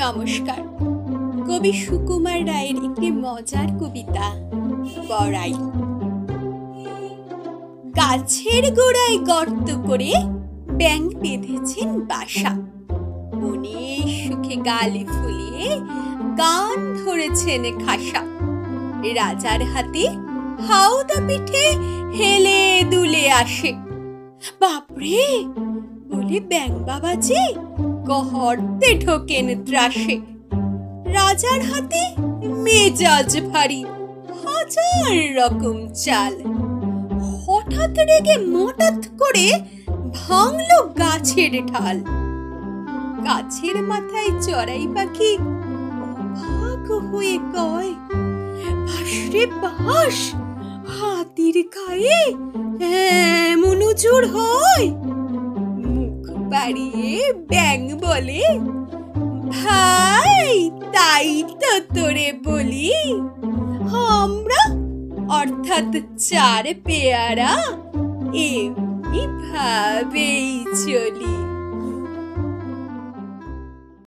নমস্কার। কবি সুকুমার রায়ের একটি মজার কবিতা বড়াই। গাছের গোড়ায় গর্ত করে ব্যাঙ বেঁধেছেন বাসা, মনে সুখে গালে ফুলিয়ে গান ধরেছেন খাসা। রাজার হাতে হাওদা পিঠে হেলে দুলে আসে, বাপরে বলে ব্যাঙ বাবাজি গহর্তে ঢোকেন ত্রাসে। রাজার হাতে মেজাজ ভারী, হাজার রকম চাল। হঠাৎ রেগে মটাৎ করে ভাঙলো গাছের ঢাল। গাছের মাথায় চড়াই পাখি অবাক হয়ে কয়, বাসরে বাস, হাতির গায়ে এমন জোর হয়? মুখ বাড়িয়ে ব্যাঙ বলে, ভাই তাই তো তোরে বলি, আমরা অর্থাৎ চার পেয়ারা এমনি ভাবেই চলি।